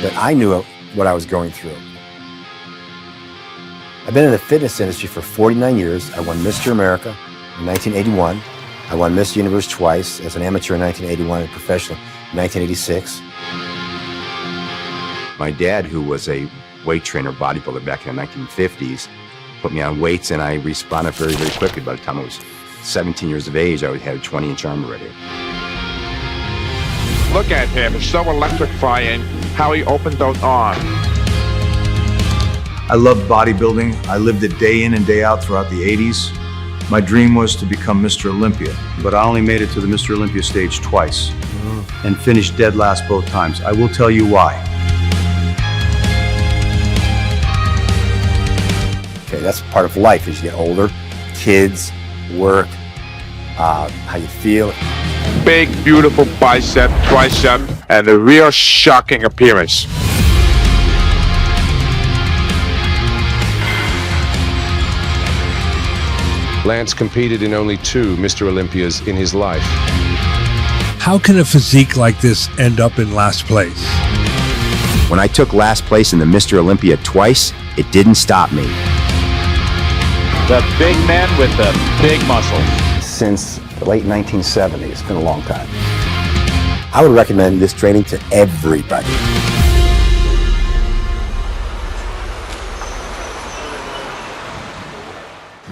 But I knew what I was going through. I've been in the fitness industry for 49 years. I won Mr. America in 1981. I won Mr. Universe twice as an amateur in 1981 and professional in 1986. My dad, who was a weight trainer, bodybuilder back in the 1950s, put me on weights, and I responded very, very quickly. By the time I was 17 years of age, I had a 20-inch arm already. Look at him, it's so electrifying how he opened those arms. I loved bodybuilding. I lived it day in and day out throughout the 80s. My dream was to become Mr. Olympia, but I only made it to the Mr. Olympia stage twice and finished dead last both times. I will tell you why. Okay, that's part of life as you get older. Kids, work, how you feel. Big, beautiful bicep, tricep, and a real shocking appearance. Lance competed in only 2 Mr. Olympias in his life. How can a physique like this end up in last place? When I took last place in the Mr. Olympia twice, it didn't stop me. The big man with the big muscle. Since the late 1970s, it's been a long time. I would recommend this training to everybody.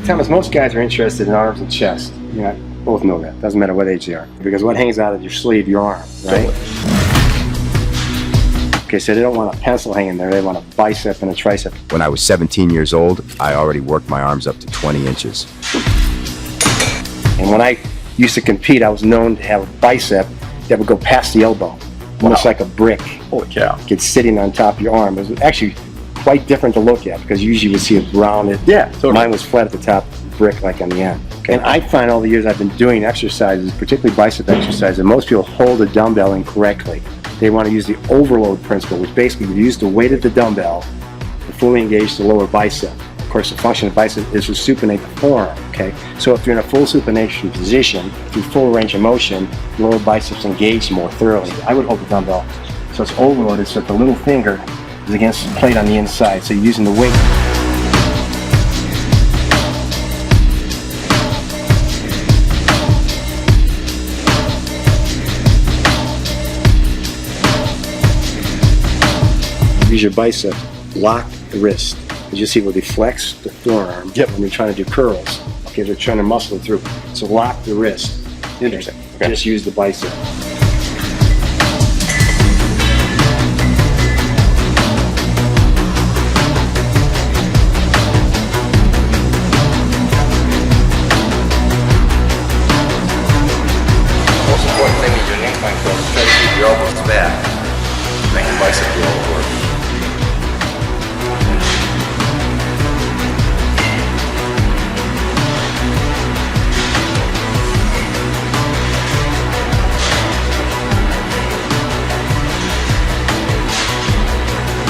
Thomas, most guys are interested in arms and chest. You know, both know that. Doesn't matter what age they are. Because what hangs out of your sleeve, your arm, right? Okay, so they don't want a pencil hanging there. They want a bicep and a tricep. When I was 17 years old, I already worked my arms up to 20 inches. And when I used to compete, I was known to have a bicep that would go past the elbow, almost like a brick. Holy cow. It's sitting on top of your arm. It was actually quite different to look at because usually you would see it rounded. Yeah, totally. Mine was flat at the top, brick like on the end. Okay. And I find all the years I've been doing exercises, particularly bicep exercises, that most people hold the dumbbell incorrectly. They want to use the overload principle, which basically you use the weight of the dumbbell to fully engage the lower bicep. Of course, the function of the bicep is to supinate the forearm, okay? So if you're in a full supination position, through full range of motion, the lower biceps engage more thoroughly. I would hold the dumbbell so it's overloaded so that the little finger is against the plate on the inside, so you're using the weight. Use your bicep, lock the wrist. As you see where they flex the forearm when they're trying to do curls. Okay, they're trying to muscle it through. So lock the wrist. Interesting. Okay. Just use the bicep. Most important thing with your incline curl is try to keep your elbows back. Make the bicep do all the work.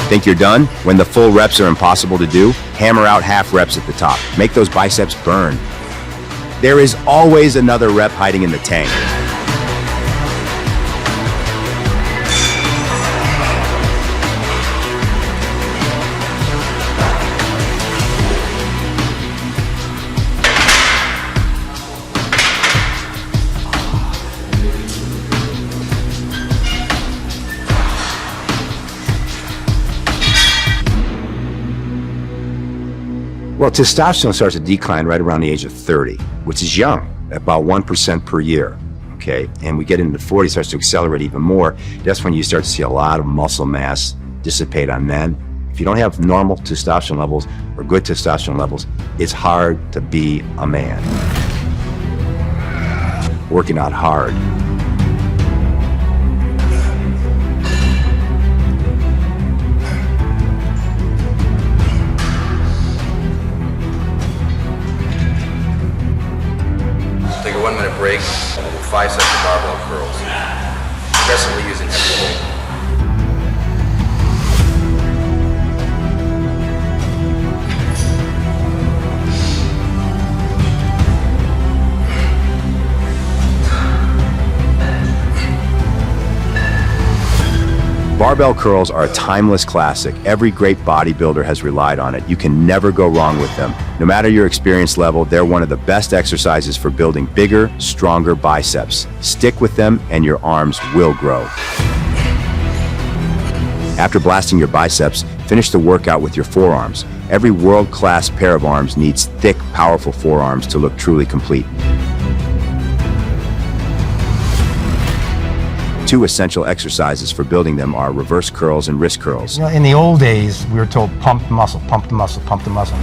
Think you're done? When the full reps are impossible to do, hammer out half reps at the top. Make those biceps burn. There is always another rep hiding in the tank. Well, testosterone starts to decline right around the age of 30, which is young, about 1% per year, okay? And we get into the 40s, it starts to accelerate even more. That's when you start to see a lot of muscle mass dissipate on men. If you don't have normal testosterone levels or good testosterone levels, it's hard to be a man. Working out hard. Take a 1-minute break and we'll do 5 sets of barbell curls. Aggressively using heavy weight. Barbell curls are a timeless classic. Every great bodybuilder has relied on it. You can never go wrong with them. No matter your experience level, they're one of the best exercises for building bigger, stronger biceps. Stick with them and your arms will grow. After blasting your biceps, finish the workout with your forearms. Every world-class pair of arms needs thick, powerful forearms to look truly complete. Two essential exercises for building them are reverse curls and wrist curls. You know, in the old days, we were told pump the muscle, pump the muscle, pump the muscle.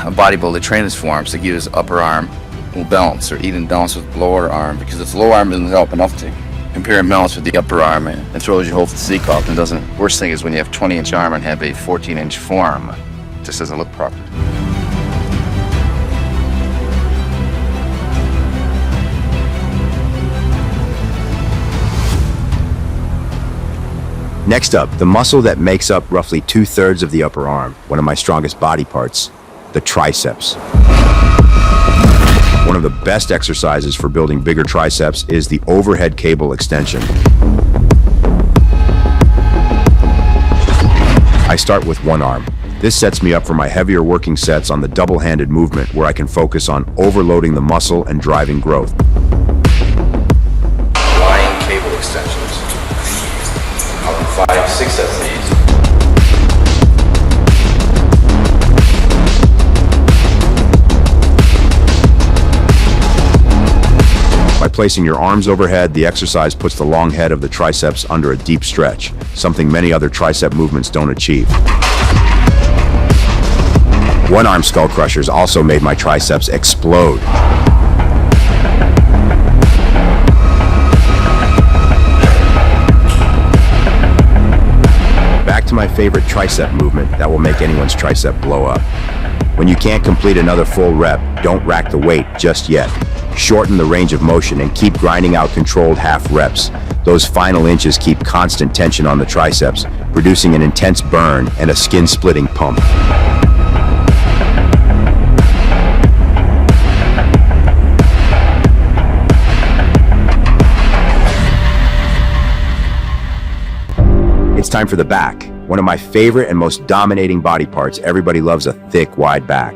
A bodybuilder trains forms to give his upper arm will balance, or even balance with the lower arm, because if the lower arm doesn't help enough to compare and balance with the upper arm, it throws your whole physique off and doesn't. Worst thing is when you have 20-inch arm and have a 14-inch forearm. It just doesn't look proper. Next up, the muscle that makes up roughly 2/3 of the upper arm, one of my strongest body parts, the triceps. One of the best exercises for building bigger triceps is the overhead cable extension. I start with one arm. This sets me up for my heavier working sets on the double-handed movement, where I can focus on overloading the muscle and driving growth. Lying cable extensions. I'll do 5-6 sets of these. By placing your arms overhead, the exercise puts the long head of the triceps under a deep stretch, something many other tricep movements don't achieve. One-arm skull crushers also made my triceps explode. Back to my favorite tricep movement that will make anyone's tricep blow up. When you can't complete another full rep, don't rack the weight just yet. Shorten the range of motion and keep grinding out controlled half reps. Those final inches keep constant tension on the triceps, producing an intense burn and a skin-splitting pump. It's time for the back. One of my favorite and most dominating body parts. Everybody loves a thick, wide back.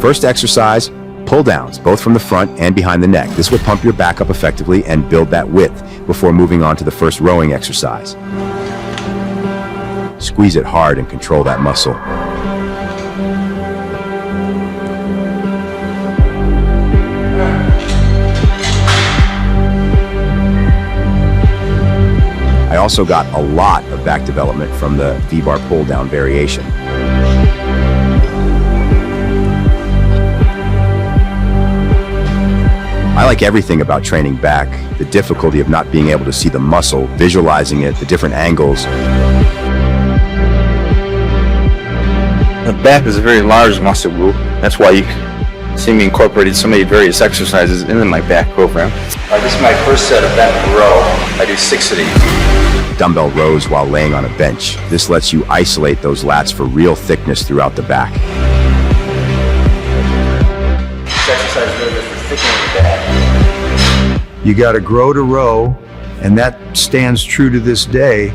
First exercise, pull downs, both from the front and behind the neck. This will pump your back up effectively and build that width before moving on to the first rowing exercise. Squeeze it hard and control that muscle. I also got a lot of back development from the V-bar pull down variation. I like everything about training back, the difficulty of not being able to see the muscle, visualizing it, the different angles. The back is a very large muscle group. That's why you see me incorporated so many various exercises into my back program. This is my first set of bent row. I do 6 of these. Dumbbell rows while laying on a bench. This lets you isolate those lats for real thickness throughout the back. This exercise is really good for thickening the back. You got to grow to row, and that stands true to this day.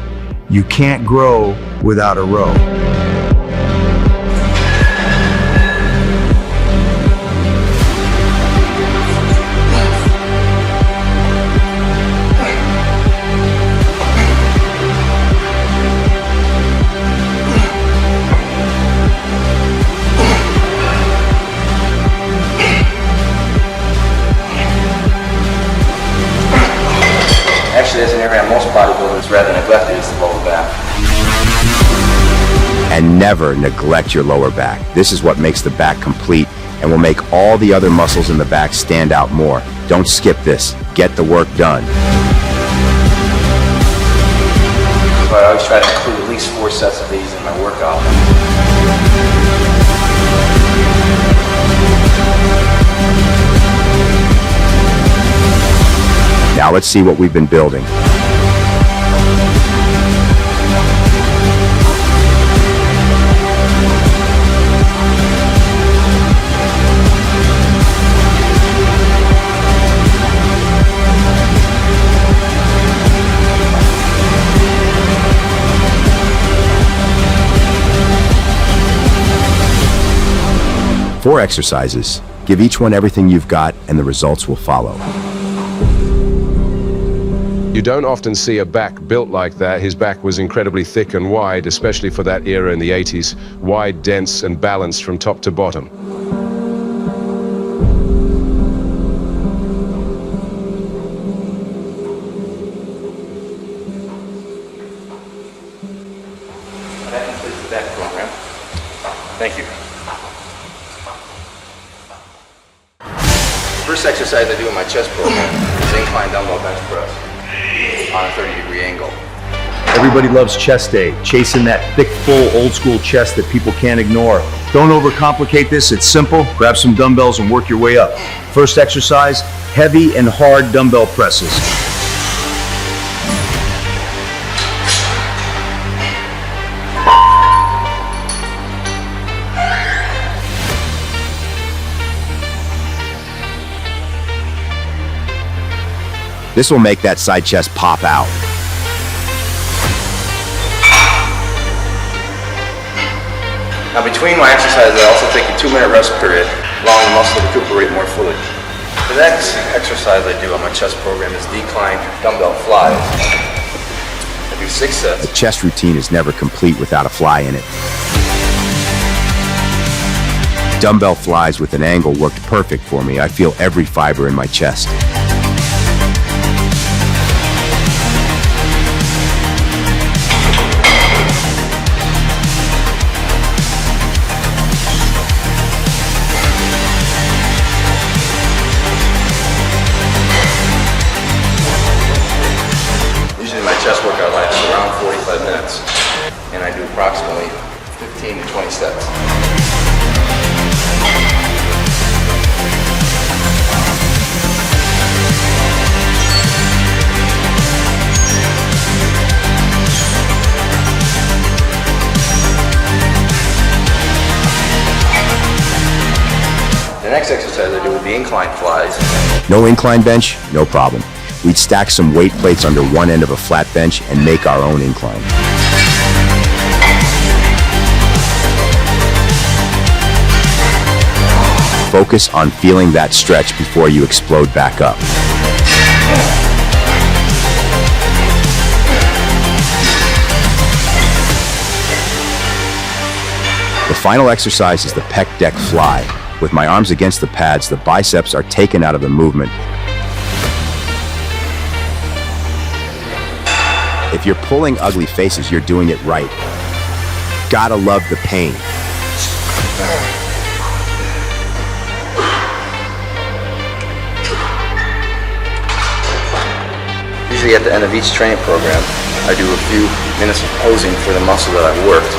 You can't grow without a row. Actually, that's an area most bodybuilders rather neglected is the lower back. And never neglect your lower back. This is what makes the back complete and will make all the other muscles in the back stand out more. Don't skip this. Get the work done. So I always try to include at least 4 sets of these in my workout. Now let's see what we've been building. 4 exercises. Give each one everything you've got and the results will follow. You don't often see a back built like that. His back was incredibly thick and wide, especially for that era in the 80s. Wide, dense, and balanced from top to bottom. That completes the back program. Thank you. First exercise I do in my chest program is incline dumbbell bench press on a 30-degree angle. Everybody loves chest day, chasing that thick, full, old school chest that people can't ignore. Don't overcomplicate this, it's simple. Grab some dumbbells and work your way up. First exercise, heavy and hard dumbbell presses. This will make that side chest pop out. Now between my exercises, I also take a 2-minute rest period, allowing the muscle to recuperate more fluid. The next exercise I do on my chest program is decline dumbbell flies. I do 6 sets. The chest routine is never complete without a fly in it. Dumbbell flies with an angle worked perfect for me. I feel every fiber in my chest. Chest workout lasts around 45 minutes, and I do approximately 15 to 20 sets. The next exercise I do will be incline flies. No incline bench? No problem. We'd stack some weight plates under one end of a flat bench and make our own incline. Focus on feeling that stretch before you explode back up. The final exercise is the pec deck fly. With my arms against the pads, the biceps are taken out of the movement. If you're pulling ugly faces, you're doing it right. Gotta love the pain. Usually at the end of each training program, I do a few minutes of posing for the muscle that I've worked.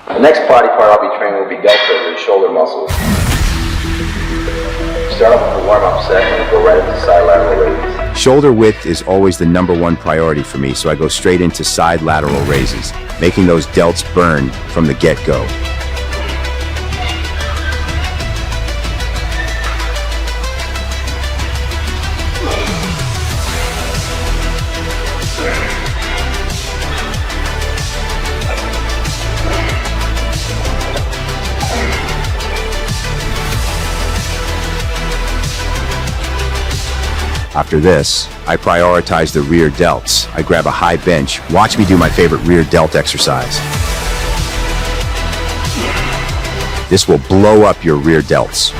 The next body part I'll be training will be deltoids, or shoulder muscles. Start off with a warm-up set and go right into side lateral raises. Shoulder width is always the #1 priority for me, so I go straight into side lateral raises, making those delts burn from the get-go. After this, I prioritize the rear delts. I grab a high bench. Watch me do my favorite rear delt exercise. This will blow up your rear delts.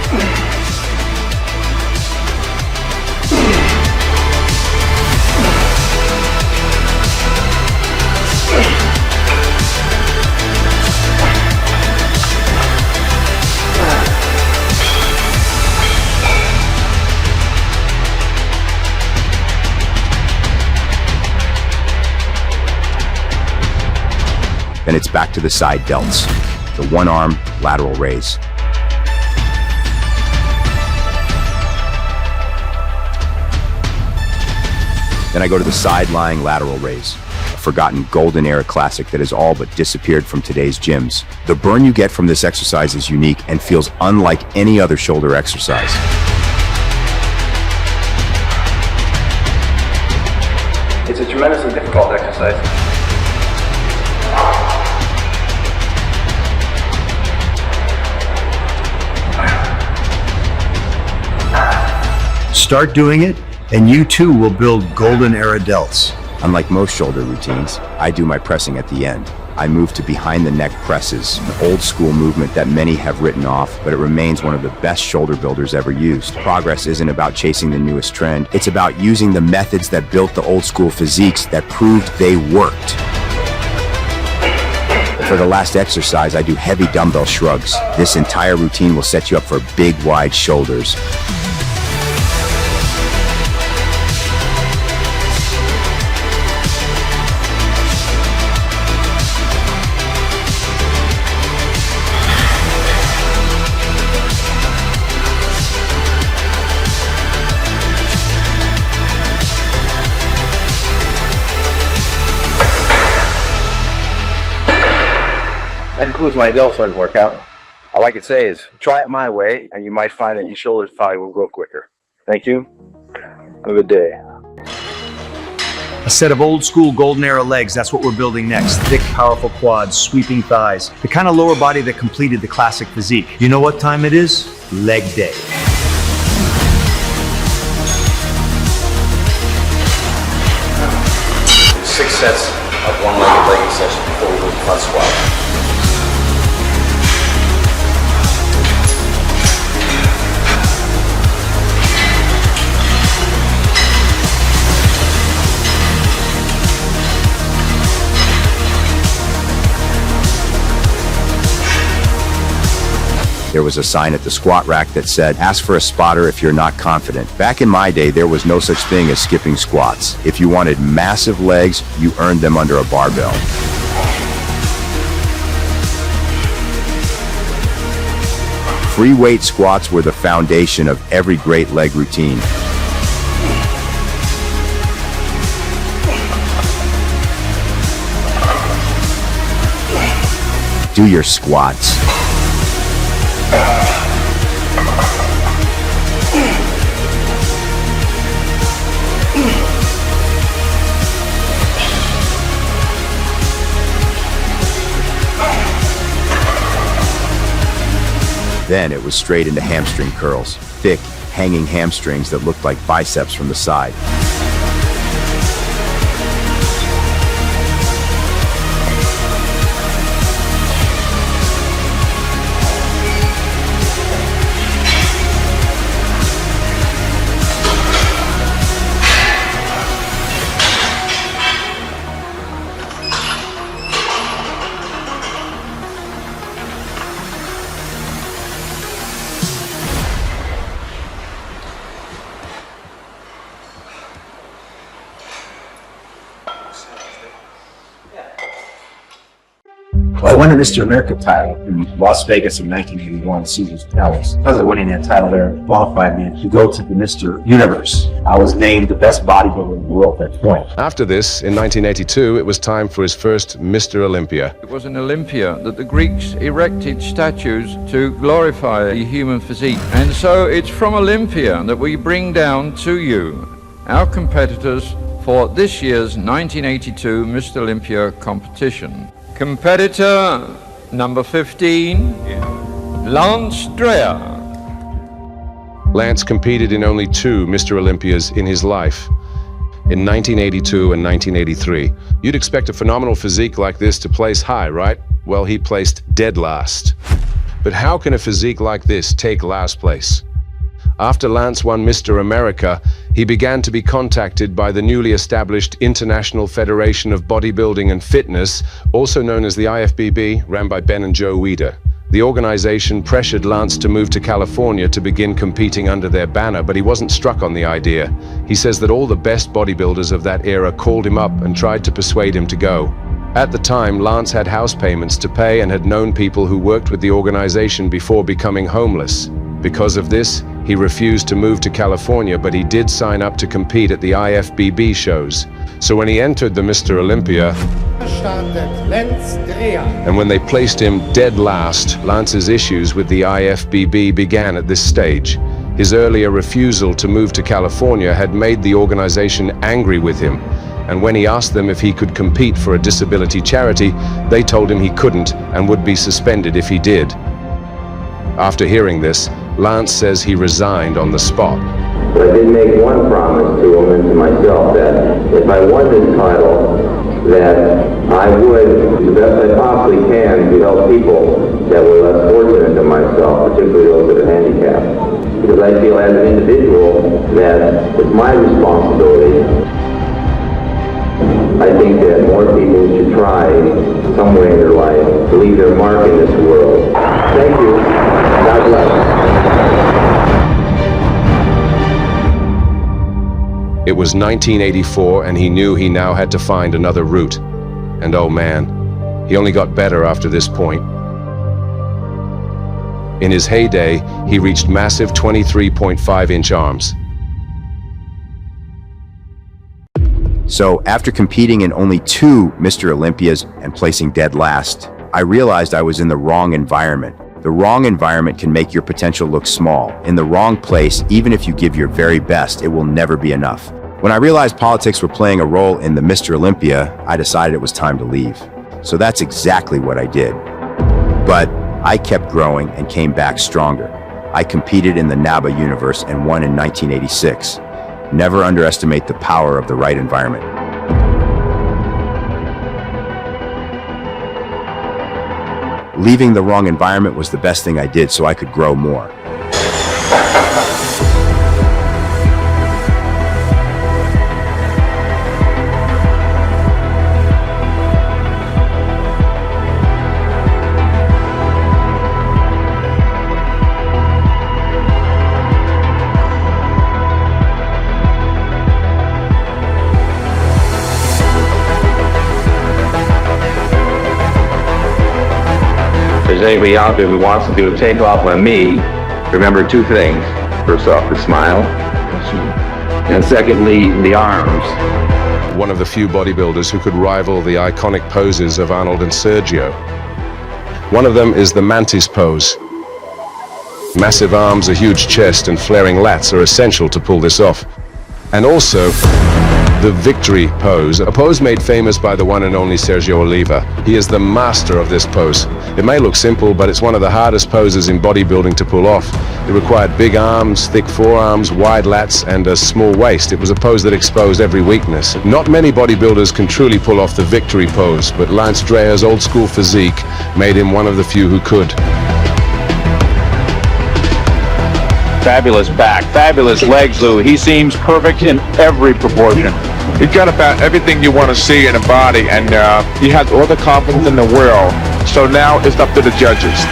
Then it's back to the side delts, the one-arm lateral raise. Then I go to the side lying lateral raise, a forgotten golden era classic that has all but disappeared from today's gyms. The burn you get from this exercise is unique and feels unlike any other shoulder exercise. It's a tremendously difficult exercise. Start doing it, and you too will build golden era delts. Unlike most shoulder routines, I do my pressing at the end. I move to behind the neck presses, an old school movement that many have written off, but it remains one of the best shoulder builders ever used. Progress isn't about chasing the newest trend. It's about using the methods that built the old school physiques that proved they worked. For the last exercise, I do heavy dumbbell shrugs. This entire routine will set you up for big, wide shoulders. That concludes my deltoid workout. All I can say is try it my way, and you might find that your shoulders probably will grow quicker. Thank you. Have a good day. A set of old school golden era legs, that's what we're building next. Thick, powerful quads, sweeping thighs. The kind of lower body that completed the classic physique. You know what time it is? Leg day. Six sets of one-legged legging session before we move to front squat. There was a sign at the squat rack that said, "Ask for a spotter if you're not confident." Back in my day, there was no such thing as skipping squats. If you wanted massive legs, you earned them under a barbell. Free weight squats were the foundation of every great leg routine. Do your squats. Then it was straight into hamstring curls, thick, hanging hamstrings that looked like biceps from the side. Well, I won the Mr. America title in Las Vegas in 1981, Caesar's Palace. Because of winning that title there, qualified me to go to the Mr. Universe. I was named the best bodybuilder in the world at that point. After this, in 1982, it was time for his first Mr. Olympia. It was in Olympia that the Greeks erected statues to glorify the human physique. And so it's from Olympia that we bring down to you our competitors for this year's 1982 Mr. Olympia competition. Competitor number 15, Lance Dreher. Lance competed in only 2 Mr. Olympias in his life, in 1982 and 1983. You'd expect a phenomenal physique like this to place high, right? Well, he placed dead last. But how can a physique like this take last place? After Lance won Mr. America, he began to be contacted by the newly established International Federation of Bodybuilding and Fitness, also known as the IFBB, ran by Ben and Joe Weider. The organization pressured Lance to move to California to begin competing under their banner, but he wasn't struck on the idea. He says that all the best bodybuilders of that era called him up and tried to persuade him to go. At the time, Lance had house payments to pay and had known people who worked with the organization before becoming homeless. Because of this, he refused to move to California, but he did sign up to compete at the IFBB shows. So when he entered the Mr. Olympia, and when they placed him dead last, Lance's issues with the IFBB began at this stage. His earlier refusal to move to California had made the organization angry with him. And when he asked them if he could compete for a disability charity, they told him he couldn't and would be suspended if he did. After hearing this, Lance says he resigned on the spot. But I did make one promise to him and to myself that if I won this title, that I would, do the best I possibly can, to help people that were less fortunate than myself, particularly those that are handicapped. Because I feel as an individual that it's my responsibility. I think that more people should try some way in their life to leave their mark in this world. Thank you. God bless. It was 1984 and he knew he now had to find another route. And oh man, he only got better after this point. In his heyday, he reached massive 23.5-inch arms. So after competing in only 2 Mr. Olympias and placing dead last, I realized I was in the wrong environment. The wrong environment can make your potential look small. In the wrong place, even if you give your very best, it will never be enough. When I realized politics were playing a role in the Mr. Olympia, I decided it was time to leave. So that's exactly what I did. But I kept growing and came back stronger. I competed in the NABA universe and won in 1986. Never underestimate the power of the right environment. Leaving the wrong environment was the best thing I did so I could grow more. If there's anybody out there who wants to do a takeoff on me, remember 2 things. First off, the smile, and secondly, the arms. One of the few bodybuilders who could rival the iconic poses of Arnold and Sergio. One of them is the mantis pose. Massive arms, a huge chest, and flaring lats are essential to pull this off. And also, the victory pose, a pose made famous by the one and only Sergio Oliva. He is the master of this pose. It may look simple, but it's one of the hardest poses in bodybuilding to pull off. It required big arms, thick forearms, wide lats, and a small waist. It was a pose that exposed every weakness. Not many bodybuilders can truly pull off the victory pose, but Lance Dreher's old school physique made him one of the few who could. Fabulous back, fabulous legs, Lou. He seems perfect in every proportion. He's got about everything you want to see in a body, and he has all the confidence in the world. So now it's up to the judges.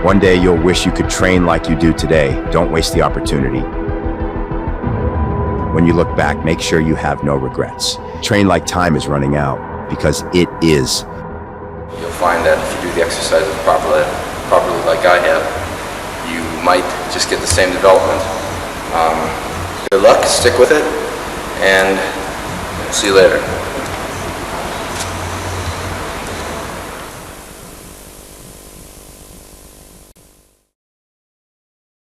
One day you'll wish you could train like you do today. Don't waste the opportunity. When you look back, make sure you have no regrets. Train like time is running out, because it is. You'll find that if you do the exercises properly like I have, you might just get the same development. Good luck, stick with it, and see you later.